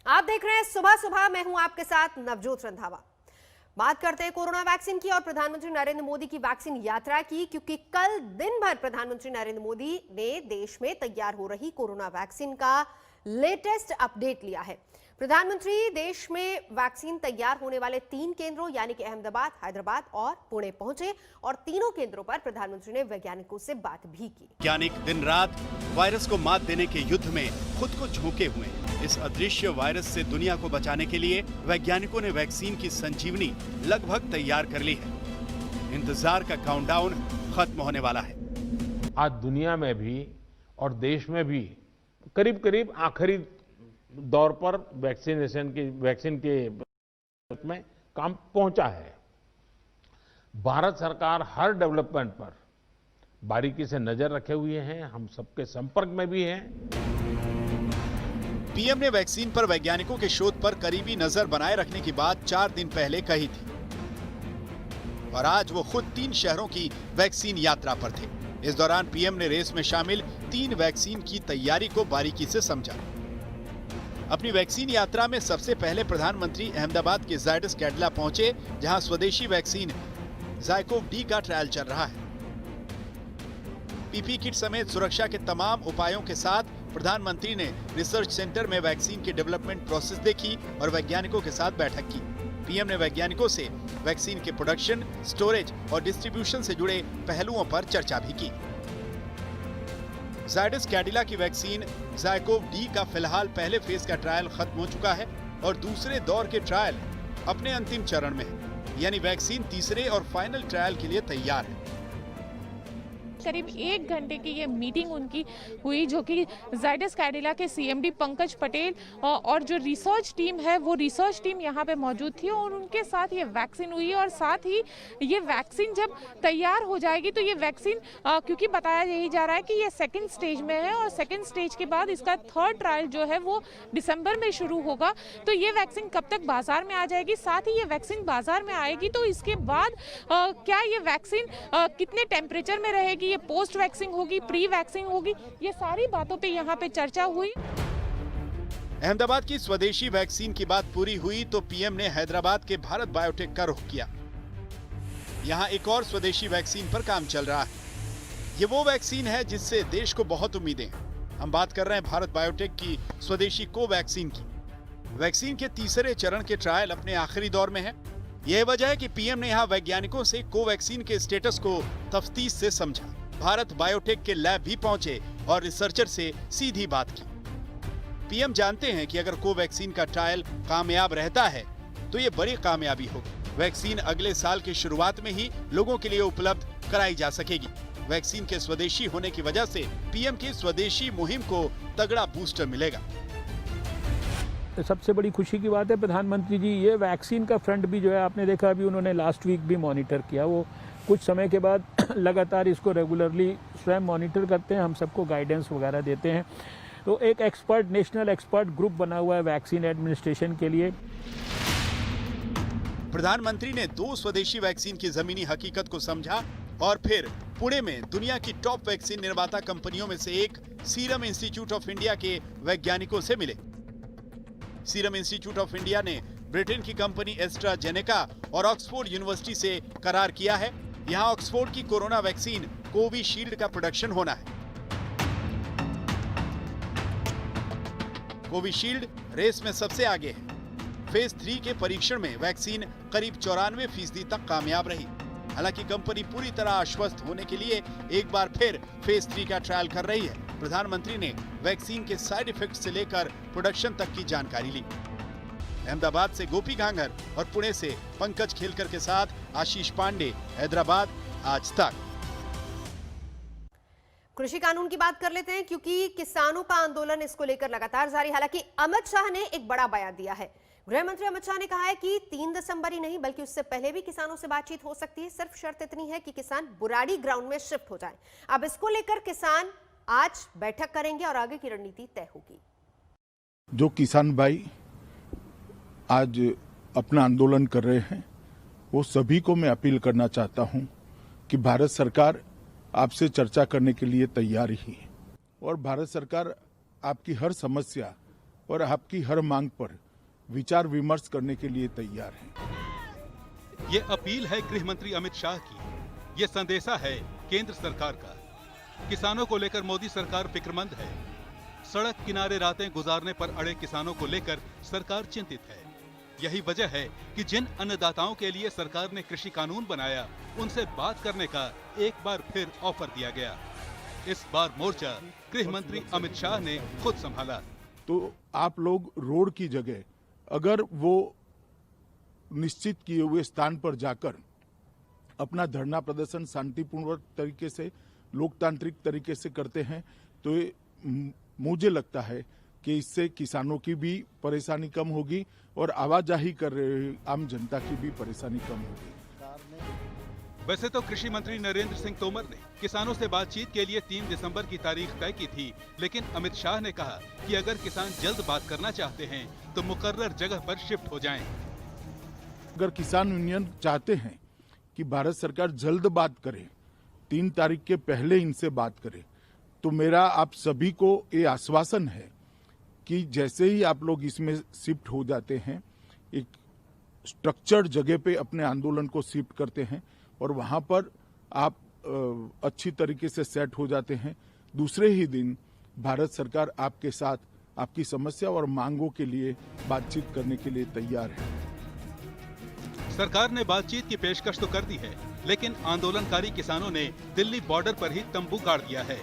आप देख रहे हैं सुबह सुबह, मैं हूं आपके साथ नवजोत रंधावा। बात करते हैं कोरोना वैक्सीन की और प्रधानमंत्री नरेंद्र मोदी की वैक्सीन यात्रा की, क्योंकि कल दिन भर प्रधानमंत्री नरेंद्र मोदी ने देश में तैयार हो रही कोरोना वैक्सीन का लेटेस्ट अपडेट लिया है। प्रधानमंत्री देश में वैक्सीन तैयार होने वाले 3 केंद्रों यानी कि अहमदाबाद, हैदराबाद और पुणे पहुंचे और तीनों केंद्रों पर प्रधानमंत्री ने वैज्ञानिकों से बात भी की। वैज्ञानिक दिन रात वायरस को मात देने के युद्ध में खुद को झोंके हुए हैं। इस अदृश्य वायरस से दुनिया को बचाने के लिए वैज्ञानिकों ने वैक्सीन की संजीवनी लगभग तैयार कर ली है। इंतजार का काउंटडाउन खत्म होने वाला है। आज दुनिया में भी और देश में भी करीब करीब आखिरी दौर पर वैक्सीन के में काम पहुंचा है। भारत सरकार हर डेवलपमेंट पर बारीकी से नजर रखे हुए हैं, हम सबके संपर्क में भी हैं। पीएम ने वैक्सीन पर वैज्ञानिकों के शोध पर करीबी नजर बनाए रखने की बात 4 दिन पहले कही थी और आज वो खुद 3 शहरों की वैक्सीन यात्रा पर थे। इस दौरान पीएम ने रेस में शामिल 3 वैक्सीन की तैयारी को बारीकी से समझा। अपनी वैक्सीन यात्रा में सबसे पहले प्रधानमंत्री अहमदाबाद के जायडस कैडिला पहुंचे, जहां स्वदेशी वैक्सीन ज़ायकोव डी का ट्रायल चल रहा है। पीपी किट समेत सुरक्षा के तमाम उपायों के साथ प्रधानमंत्री ने रिसर्च सेंटर में वैक्सीन की डेवलपमेंट प्रोसेस देखी और वैज्ञानिकों के साथ बैठक की। पीएम ने वैज्ञानिकों से वैक्सीन के प्रोडक्शन, स्टोरेज और डिस्ट्रीब्यूशन से जुड़े पहलुओं पर चर्चा भी की। जायडस कैडिला की वैक्सीन ज़ायकोव डी का फिलहाल पहले फेज का ट्रायल खत्म हो चुका है और दूसरे दौर के ट्रायल अपने अंतिम चरण में है, यानी वैक्सीन तीसरे और फाइनल ट्रायल के लिए तैयार है। करीब 1 घंटे की ये मीटिंग उनकी हुई, जो कि जायडस कैडिला के सीएमडी पंकज पटेल और जो रिसर्च टीम है वो रिसर्च टीम यहाँ पे मौजूद थी और उनके साथ ये वैक्सीन हुई। और साथ ही ये वैक्सीन जब तैयार हो जाएगी तो ये वैक्सीन क्योंकि बताया यही जा रहा है कि ये 2nd स्टेज में है और 2nd स्टेज के बाद इसका 3rd ट्रायल जो है वो दिसंबर में शुरू होगा। तो ये वैक्सीन कब तक बाजार में आ जाएगी, साथ ही ये वैक्सीन बाजार में आएगी तो इसके बाद क्या ये वैक्सीन कितने टेम्परेचर में रहेगी, पोस्ट वैक्सीन होगी, प्री वैक्सीन होगी, ये सारी बातों पे यहाँ पे चर्चा हुई। अहमदाबाद की स्वदेशी वैक्सीन की बात पूरी हुई तो पीएम ने हैदराबाद के भारत बायोटेक का रुख किया। यहाँ एक और स्वदेशी वैक्सीन पर काम चल रहा है। ये वो वैक्सीन है जिससे देश को बहुत उम्मीदें हैं। हम बात कर रहे हैं भारत बायोटेक की स्वदेशी कोवैक्सीन की। वैक्सीन के तीसरे चरण के ट्रायल अपने आखिरी दौर में है। यह वजह है कि पीएम ने यहाँ वैज्ञानिकों से कोवैक्सीन के स्टेटस को तफ्तीश से समझा। भारत बायोटेक के लैब भी पहुंचे और रिसर्चर से सीधी बात की। पीएम जानते हैं कि अगर कोवैक्सीन का ट्रायल कामयाब रहता है तो ये बड़ी कामयाबी होगी। वैक्सीन अगले साल की शुरुआत में ही लोगों के लिए उपलब्ध कराई जा सकेगी। वैक्सीन के स्वदेशी होने की वजह से पीएम की स्वदेशी मुहिम को तगड़ा बूस्टर मिलेगा। सबसे बड़ी खुशी की बात है प्रधानमंत्री जी, ये वैक्सीन का फ्रंट भी जो है आपने देखा, अभी उन्होंने लास्ट वीक भी मॉनिटर किया। वो कुछ समय के बाद लगातार इसको रेगुलरली स्वयं मॉनिटर करते हैं, हम सबको गाइडेंस वगैरह देते हैं। तो एक नेशनल एक्सपर्ट ग्रुप बना हुआ है वैक्सीन एडमिनिस्ट्रेशन के लिए। प्रधानमंत्री ने 2 स्वदेशी वैक्सीन की जमीनी हकीकत को समझा और फिर पुणे में दुनिया की टॉप वैक्सीन निर्माता कंपनियों में से एक सीरम इंस्टीट्यूट ऑफ इंडिया के वैज्ञानिकों से मिले। सीरम इंस्टीट्यूट ऑफ इंडिया ने ब्रिटेन की कंपनी एस्ट्राजेनेका और ऑक्सफोर्ड यूनिवर्सिटी से करार किया है। यहाँ ऑक्सफोर्ड की कोरोना वैक्सीन कोविशील्ड का प्रोडक्शन होना है। कोविशील्ड रेस में सबसे आगे है। फेज 3 के परीक्षण में वैक्सीन करीब 94% तक कामयाब रही। हालांकि कंपनी पूरी तरह आश्वस्त होने के लिए एक बार फिर फेज 3 का ट्रायल कर रही है। प्रधानमंत्री ने वैक्सीन के साइड इफेक्ट से लेकर प्रोडक्शन तक की जानकारी ली। अहमदाबाद से गोपी घांगर और पुणे से पंकज खेलकर के साथ आशीष पांडे, हैदराबाद, आज तक। कृषि कानून की बात कर लेते हैं, क्योंकि किसानों का आंदोलन इसको लेकर लगातार जारी। हालांकि अमित शाह ने एक बड़ा बयान दिया है। गृह मंत्री अमित शाह ने कहा है कि 3 दिसंबर ही नहीं बल्कि उससे पहले भी किसानों से बातचीत हो सकती है। सिर्फ शर्त इतनी है कि किसान बुराड़ी ग्राउंड में शिफ्ट हो जाएं। अब इसको लेकर किसान आज बैठक करेंगे और आगे की रणनीति तय होगी। जो किसान भाई आज अपना आंदोलन कर रहे हैं, वो सभी को मैं अपील करना चाहता हूं कि भारत सरकार आपसे चर्चा करने के लिए तैयार ही है और भारत सरकार आपकी हर समस्या और आपकी हर मांग पर विचार विमर्श करने के लिए तैयार हैं। ये अपील है गृह मंत्री अमित शाह की। ये संदेशा है केंद्र सरकार का। किसानों को लेकर मोदी सरकार फिक्रमंद है। सड़क किनारे रातें गुजारने पर अड़े किसानों को लेकर सरकार चिंतित है। यही वजह है कि जिन अन्नदाताओं के लिए सरकार ने कृषि कानून बनाया, उनसे बात करने का एक बार फिर ऑफर दिया गया। इस बार मोर्चा गृह मंत्री अमित शाह ने खुद संभाला। तो आप लोग रोड की जगह अगर वो निश्चित किए हुए स्थान पर जाकर अपना धरना प्रदर्शन शांतिपूर्वक तरीके से, लोकतांत्रिक तरीके से करते हैं तो मुझे लगता है कि इससे किसानों की भी परेशानी कम होगी और आवाजाही कर रहे आम जनता की भी परेशानी कम होगी। वैसे तो कृषि मंत्री नरेंद्र सिंह तोमर ने किसानों से बातचीत के लिए 3 दिसंबर की तारीख तय की थी, लेकिन अमित शाह ने कहा कि अगर किसान जल्द बात करना चाहते हैं तो मुकर्रर जगह पर शिफ्ट हो जाएं। अगर किसान यूनियन चाहते हैं कि भारत सरकार जल्द बात करे, 3 तारीख के पहले इनसे बात करे, तो मेरा आप सभी को ये आश्वासन है कि जैसे ही आप लोग इसमें शिफ्ट हो जाते हैं, एक स्ट्रक्चर्ड जगह पे अपने आंदोलन को शिफ्ट करते हैं और वहां पर आप अच्छी तरीके से सेट हो जाते हैं, दूसरे ही दिन भारत सरकार आपके साथ आपकी समस्या और मांगों के लिए बातचीत करने के लिए तैयार है। सरकार ने बातचीत की पेशकश तो कर दी है, लेकिन आंदोलनकारी किसानों ने दिल्ली बॉर्डर पर ही तंबू गाड़ दिया है।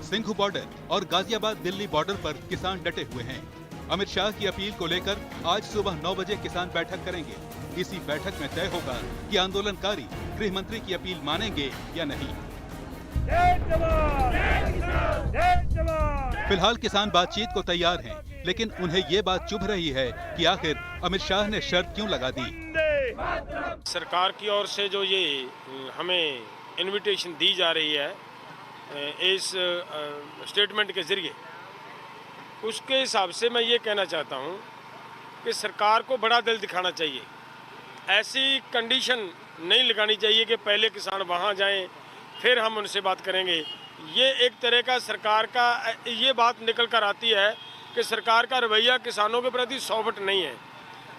सिंघू बॉर्डर और गाजियाबाद दिल्ली बॉर्डर पर किसान डटे हुए हैं। अमित शाह की अपील को लेकर आज सुबह 9 बजे किसान बैठक करेंगे। इसी बैठक में तय होगा कि आंदोलनकारी गृह मंत्री की अपील मानेंगे या नहीं। फिलहाल किसान बातचीत को तैयार हैं, लेकिन उन्हें ये बात चुभ रही है कि आखिर अमित शाह ने शर्त क्यों लगा दी। सरकार की ओर से जो ये हमें इनविटेशन दी जा रही है इस स्टेटमेंट के जरिए, उसके हिसाब से मैं ये कहना चाहता हूँ कि सरकार को बड़ा दिल दिखाना चाहिए। ऐसी कंडीशन नहीं लगानी चाहिए कि पहले किसान वहाँ जाएं फिर हम उनसे बात करेंगे। ये एक तरह का सरकार का ये बात निकल कर आती है कि सरकार का रवैया किसानों के प्रति सौबट नहीं है।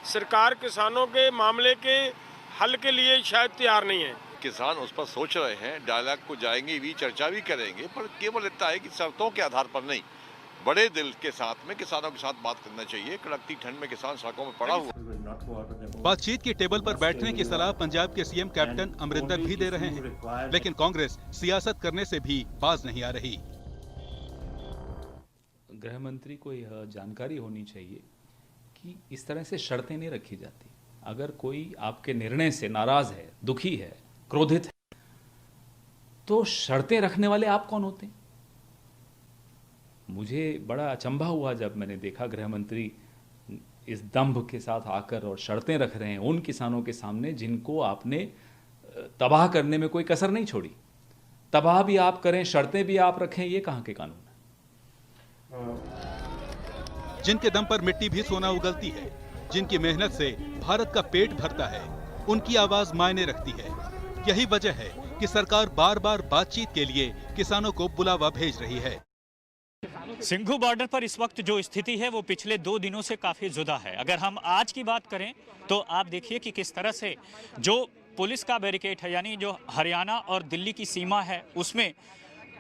सरकार किसानों के मामले के हल के लिए शायद तैयार नहीं है। किसान उस पर सोच रहे हैं, डायलॉग को जाएंगे भी, चर्चा भी करेंगे, पर केवल इतना है कि शर्तों के आधार पर नहीं, बड़े दिल के साथ में किसानों के साथ बात करना चाहिए। कड़कती ठंड में किसान सड़कों में पड़ा हुआ। बातचीत की टेबल पर बैठने की सलाह पंजाब के सीएम कैप्टन अमरिंदर भी दे रहे हैं, लेकिन कांग्रेस सियासत करने से भी बाज नहीं आ रही। गृह मंत्री को यह जानकारी होनी चाहिए कि इस तरह से शर्तें नहीं रखी जाती। अगर कोई आपके निर्णय से नाराज है, दुखी है, क्रोधित है, तो शर्तें रखने वाले आप कौन होते हैं? मुझे बड़ा अचंभा हुआ जब मैंने देखा गृह मंत्री इस दंभ के साथ आकर और शर्तें रख रहे हैं उन किसानों के सामने जिनको आपने तबाह करने में कोई कसर नहीं छोड़ी। तबाह भी आप करें, शर्तें भी आप रखें, ये कहां के कानून है? जिनके दम पर मिट्टी भी सोना उगलती है, जिनकी मेहनत से भारत का पेट भरता है, उनकी आवाज मायने रखती है। यही वजह है कि सरकार बार बार बातचीत के लिए किसानों को बुलावा भेज रही है। सिंघू बॉर्डर पर इस वक्त जो स्थिति है वो पिछले 2 दिनों से काफ़ी जुदा है। अगर हम आज की बात करें तो आप देखिए कि किस तरह से जो पुलिस का बैरिकेड है, यानी जो हरियाणा और दिल्ली की सीमा है, उसमें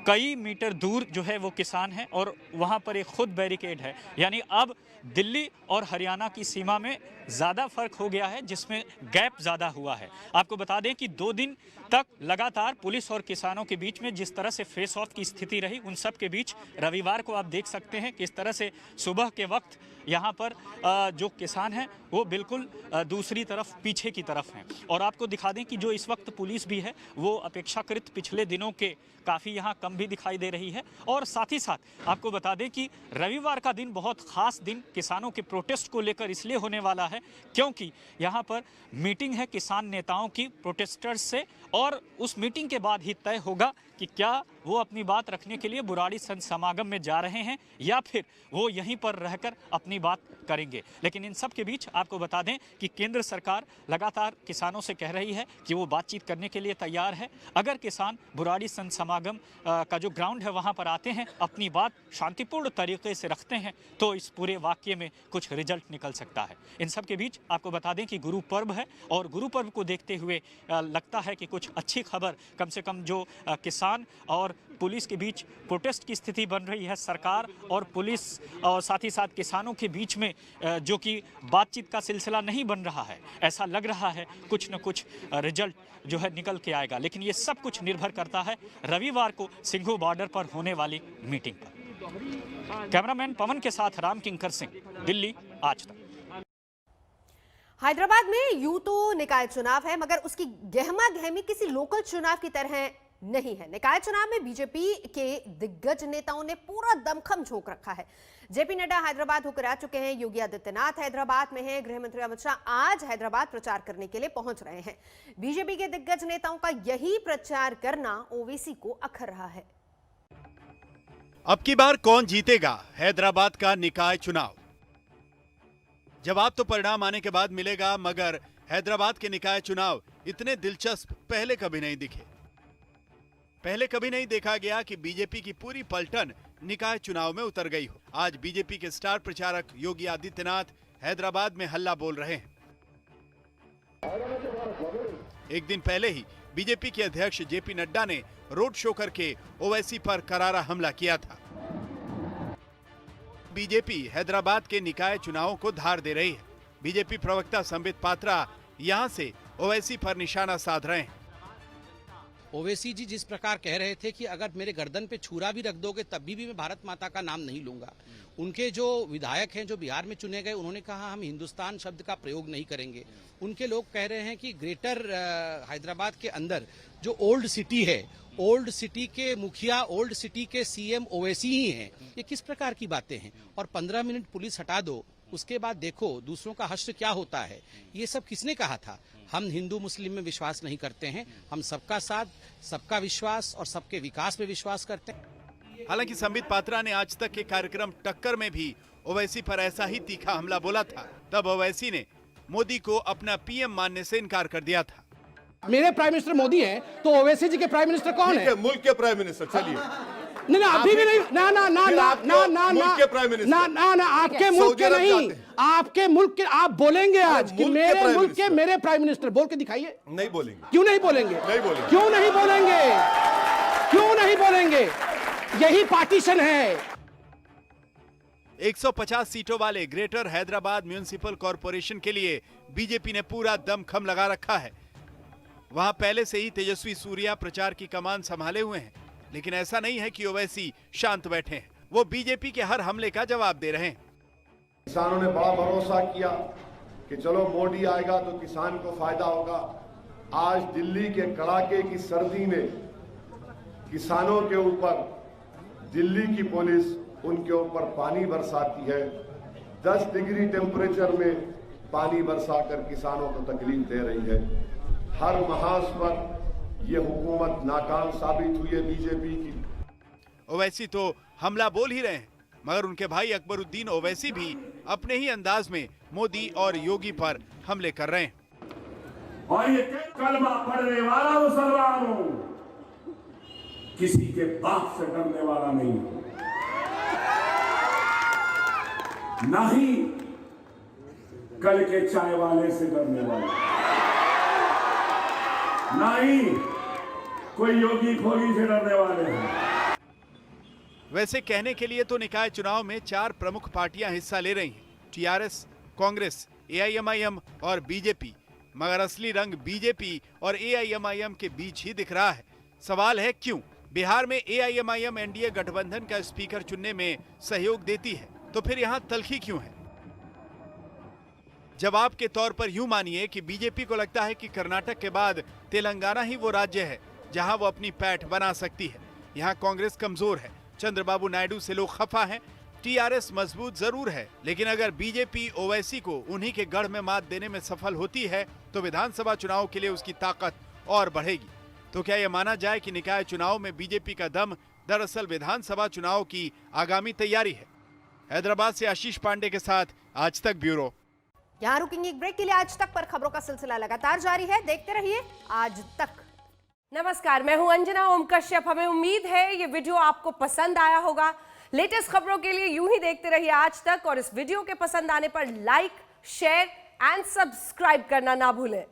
कई मीटर दूर जो है वो किसान है और वहाँ पर एक खुद बैरिकेड है। यानी अब दिल्ली और हरियाणा की सीमा में ज़्यादा फर्क हो गया है, जिसमें गैप ज़्यादा हुआ है। आपको बता दें कि 2 दिन तक लगातार पुलिस और किसानों के बीच में जिस तरह से फेस ऑफ की स्थिति रही, उन सब के बीच रविवार को आप देख सकते हैं किस तरह से सुबह के वक्त यहाँ पर जो किसान हैं वो बिल्कुल दूसरी तरफ, पीछे की तरफ हैं। और आपको दिखा दें कि जो इस वक्त पुलिस भी है वो अपेक्षाकृत पिछले दिनों के काफ़ी यहाँ कम भी दिखाई दे रही है। और साथ ही साथ आपको बता दें कि रविवार का दिन बहुत ख़ास दिन किसानों के प्रोटेस्ट को लेकर इसलिए होने वाला है क्योंकि यहाँ पर मीटिंग है किसान नेताओं की प्रोटेस्टर्स से, और उस मीटिंग के बाद ही तय होगा कि क्या वो अपनी बात रखने के लिए बुराड़ी संत समागम में जा रहे हैं या फिर वो यहीं पर रहकर अपनी बात करेंगे। लेकिन इन सब के बीच आपको बता दें कि केंद्र सरकार लगातार किसानों से कह रही है कि वो बातचीत करने के लिए तैयार है। अगर किसान बुराड़ी संत समागम का जो ग्राउंड है वहाँ पर आते हैं, अपनी बात शांतिपूर्ण तरीके से रखते हैं, तो इस पूरे वाक्य में कुछ रिजल्ट निकल सकता है। इन सब के बीच आपको बता दें कि गुरु पर्व है और गुरु पर्व को देखते हुए लगता है कि कुछ अच्छी खबर, कम से कम जो किसान और पुलिस के बीच प्रोटेस्ट की स्थिति बन रही है, सरकार और पुलिस और साथ ही साथ किसानों के बीच में जो कि बातचीत का सिलसिला नहीं बन रहा है, ऐसा लग रहा है कुछ न कुछ रिजल्ट जो है निकल के आएगा। लेकिन ये सब कुछ निर्भर करता है रविवार को सिंघू बॉर्डर पर होने वाली मीटिंग पर। कैमरामैन पवन के साथ राम किंकर सिंह, दिल्ली, आज तक। हैदराबाद में यूं तो निकाय चुनाव है, मगर उसकी गहमा गहमी किसी लोकल चुनाव की तरह नहीं है। निकाय चुनाव में बीजेपी के दिग्गज नेताओं ने पूरा दमखम झोंक रखा है। जेपी नड्डा हैदराबाद होकर आ चुके हैं, योगी आदित्यनाथ हैदराबाद में हैं, गृह मंत्री अमित शाह आज हैदराबाद प्रचार करने के लिए पहुंच रहे हैं। बीजेपी के दिग्गज नेताओं का यही प्रचार करना ओवैसी को अखर रहा है। अब की बार कौन जीतेगा हैदराबाद का निकाय चुनाव? जवाब तो परिणाम आने के बाद मिलेगा, मगर हैदराबाद के निकाय चुनाव इतने दिलचस्प पहले कभी नहीं दिखे। पहले कभी नहीं देखा गया कि बीजेपी की पूरी पलटन निकाय चुनाव में उतर गई हो। आज बीजेपी के स्टार प्रचारक योगी आदित्यनाथ हैदराबाद में हल्ला बोल रहे हैं। एक दिन पहले ही बीजेपी के अध्यक्ष जेपी नड्डा ने रोड शो करके ओवैसी पर करारा हमला किया था। बीजेपी हैदराबाद के निकाय चुनावों को धार दे रही है। बीजेपी प्रवक्ता संबित पात्रा यहां से ओवैसी पर निशाना साध रहे हैं। ओवैसी जी जिस प्रकार कह रहे थे कि अगर मेरे गर्दन पे छुरा भी रख दोगे तब भी मैं भारत माता का नाम नहीं लूंगा। उनके जो विधायक हैं जो बिहार में चुने गए, उन्होंने कहा हम हिंदुस्तान शब्द का प्रयोग नहीं करेंगे। उनके लोग कह रहे हैं कि ग्रेटर हैदराबाद के अंदर जो ओल्ड सिटी है, ओल्ड सिटी के मुखिया, ओल्ड सिटी के सीएम ओवैसी ही हैं। ये किस प्रकार की बातें हैं? और 15 मिनट पुलिस हटा दो, उसके बाद देखो दूसरों का हश्र क्या होता है। ये सब किसने कहा था? हम हिंदू मुस्लिम में विश्वास नहीं करते हैं, हम सबका साथ, सबका विश्वास और सबके विकास में विश्वास करते हैं। हालांकि संबित पात्रा ने आज तक के कार्यक्रम टक्कर में भी ओवैसी पर ऐसा ही तीखा हमला बोला था। तब ओवैसी ने मोदी को अपना पीएम मानने से इनकार कर दिया था। मेरे प्राइम मिनिस्टर मोदी हैं, तो ओवैसी जी के प्राइम मिनिस्टर कौन है? मुल्क के प्राइम मिनिस्टर। चलिए नहीं, अभी भी नहीं। ना ना ना ना ना ना मुल्क के प्राइम मिनिस्टर। ना ना ना आपके मुल्क के नहीं, आपके मुल्क के। आप बोलेंगे आज कि मेरे मुल्क के मेरे प्राइम मिनिस्टर, बोल के दिखाइए। नहीं बोलेंगे। क्यों नहीं बोलेंगे? नहीं बोलेंगे। क्यों नहीं बोलेंगे? क्यों नहीं बोलेंगे? यही पार्टीशन है। 150 सीटों वाले ग्रेटर हैदराबाद म्युनिसिपल कॉरपोरेशन के लिए बीजेपी ने पूरा दमखम लगा रखा है। वहां पहले से ही तेजस्वी सूर्या प्रचार की कमान संभाले हुए हैं, लेकिन ऐसा नहीं है कि ओवैसी शांत बैठे हैं। वो बीजेपी के हर हमले का जवाब दे रहे हैं। किसानों ने बड़ा भरोसा किया कि चलो मोदी आएगा तो किसान को फायदा होगा। आज दिल्ली के कड़ाके की सर्दी में किसानों के ऊपर दिल्ली की पुलिस उनके ऊपर पानी बरसाती है। 10 डिग्री टेम्परेचर में पानी बरसाकर किसानों को तकलीफ दे रही है। हर महाज पर ये हुकूमत नाकाम साबित हुई है बीजेपी की। ओवैसी तो हमला बोल ही रहे हैं, मगर उनके भाई अकबरुद्दीन ओवैसी भी अपने ही अंदाज में मोदी और योगी पर हमले कर रहे हैं। और ये कलमा पढ़ने वाला मुसलमान हूं, किसी के बाप से डरने वाला नहीं हूं, ना ही कल के चाय वाले से डरने वाला, ना ही कोई योगी फोगी से डरने वाले हैं। वैसे कहने के लिए तो निकाय चुनाव में 4 प्रमुख पार्टियां हिस्सा ले रही हैं, टीआरएस, कांग्रेस, एआईएमआईएम और बीजेपी, मगर असली रंग बीजेपी और एआईएमआईएम के बीच ही दिख रहा है। सवाल है क्यों? बिहार में एआईएमआईएम एनडीए गठबंधन का स्पीकर चुनने में सहयोग देती है, तो फिर यहां तल्खी क्यों है? जवाब के तौर पर यूं मानिए कि बीजेपी को लगता है कि कर्नाटक के बाद तेलंगाना ही वो राज्य है जहां वो अपनी पैठ बना सकती है। यहां कांग्रेस कमजोर है, चंद्रबाबू नायडू से लोग खफा हैं, टीआरएस मजबूत जरूर है, लेकिन अगर बीजेपी ओवैसी को उन्हीं के गढ़ में मात देने में सफल होती है तो विधानसभा चुनाव के लिए उसकी ताकत और बढ़ेगी। तो क्या यह माना जाए कि निकाय चुनाव में बीजेपी का दम दरअसल विधानसभा चुनाव की आगामी तैयारी है? हैदराबाद से आशीष पांडे के साथ आज तक ब्यूरो। यहां रुकेंगे एक ब्रेक के लिए। आज तक पर खबरों का सिलसिला लगातार जारी है, देखते रहिए आज तक। नमस्कार, मैं हूं अंजना ओम कश्यप। हमें उम्मीद है ये वीडियो आपको पसंद आया होगा। लेटेस्ट खबरों के लिए यूं ही देखते रहिए आज तक, और इस वीडियो के पसंद आने पर लाइक, शेयर एंड सब्सक्राइब करना ना भूलें।